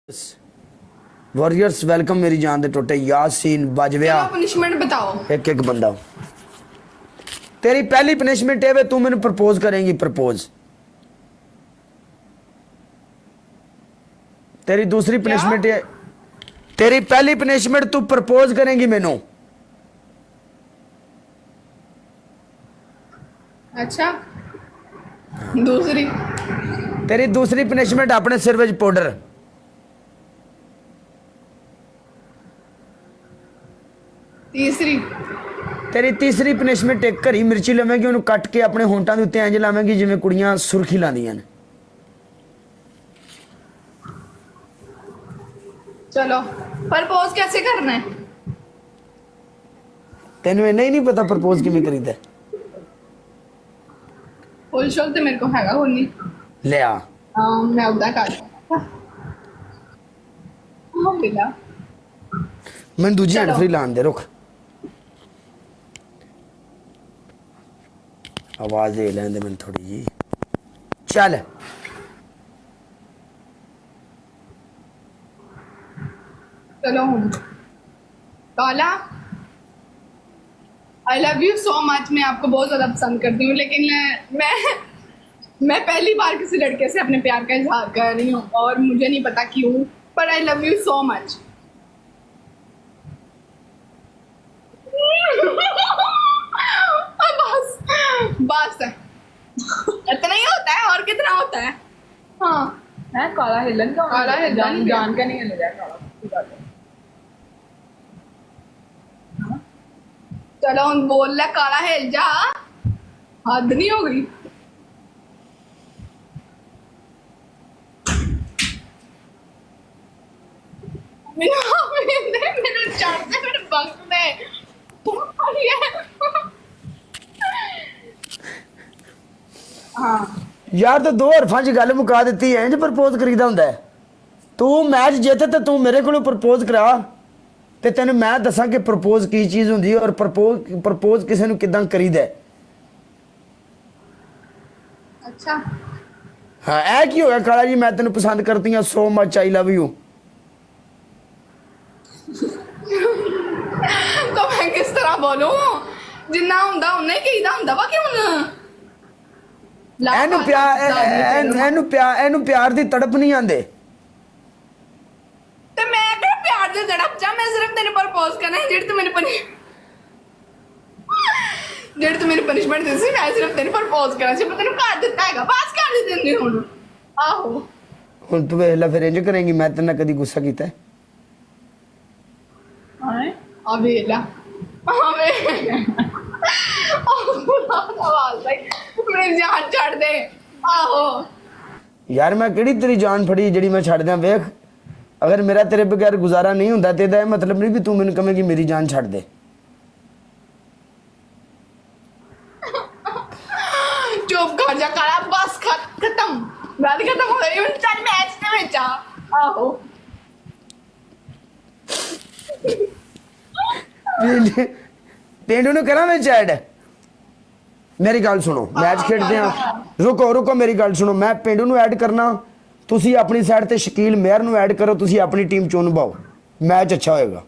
Warriors welcome मेरी जान दे टोटे Yasin बाजविया punishment बताओ एक एक बंदा तेरी पहली पनिशमेंट है वे तू मैंने प्रपोज करेंगी प्रपोज तेरी दूसरी पनिशमेंट है तेरी पहली पनिशमेंट तू प्रपोज करेंगी मैनू अच्छा दूसरी तेरी दूसरी पनिशमेंट अपने सिर विच पाउडर तीसरी तेरी तीसरी पनिशमेंट एक घरी मिर्ची लवेंगी उन्होंने कट के अपने होंटां दे उत्ते इंज लावेंगी जिवें कुड़ियां सुर्खी लांदियां ने चलो प्रपोज कैसे करना है तेनू इन्ना ही नहीं पता प्रपोज किवें करीदा फुल शॉट तो मेरे को हैगा कोई नहीं ले आ मैं उदा कर हाँ मिला मैं दूजी हैंड चलो। फ्री लान दे रुक आवाज दे लें दे मैंने थोड़ी जी चल चलो हम काला I love you so much. मैं आपको बहुत ज्यादा पसंद करती हूँ लेकिन मैं पहली बार किसी लड़के से अपने प्यार का इजहार कर रही हूँ और मुझे नहीं पता क्यों पर I love you so much. बस बस इतना ही होता है और कितना होता है। हाँ है काला हिलन का काला हिलन क्या? जान का नहीं हिल जाए काला की बात है। चलो हम बोल रहा काला हिल जा हद नहीं हो गई। मेरे चढ़ते मेरे बंक में हाँ यार तो दो हरफां च गल मुका दी है इंज प्रपोज करीदा हुंदा है तू मैच जित ते तू मेरे को प्रपोज करा ते तेन मैं दसा कि प्रपोज की चीज हुंदी है और प्रपोज किसी नूं किदां करीदा है। अच्छा हाँ ऐ की होया काला जी मैं तेन पसंद करती हाँ so much I love you तो मैं किस तरह बोलूं जिन्ना हुंदा उन्ना ही कहीदा हुंदा वा कि हुण एनू प्यार एनू प्यार दी तड़प नहीं आंदे ते मैं किहड़ा प्यार दे तड़प जा मैं सिर्फ तेरे प्रपोज करना है जेड़ी तू मेरी पनिशमेंट दी सी मैं सिर्फ तेरे प्रपोज करना सी मैं तेनू कर दित्ता हैगा बस कर दिंदी हुण आहो हुण तू वेख लै फिर इंज करेंगी मैं तेरे नाल कदी गुस्सा कीता है हां अबेला अबे आवाज भाई मेरी जान छड़ दे आहो यार मैं किहड़ी तेरी जान फड़ी जिहड़ी मैं छड़ दियां वेख अगर मेरा तेरे बगैर गुजारा नहीं हुंदा ते दा मतलब नहीं भी तू मैनूं कहेगी मेरी जान छड़ दे चुप कर जा काला बस खत्म गल खत्म हो गई हुण चल मैच दे विच आ आहो पेंडू नूं करा मैं ऐड मेरी गल सुनो मैच खेडते हैं रुको रुको मेरी गल सुनो मैं पेंडू नूं ऐड करना तुसी अपनी साइड ते शकील मेहर नूं ऐड करो तुसी अपनी टीम चुन पाओ मैच अच्छा होएगा।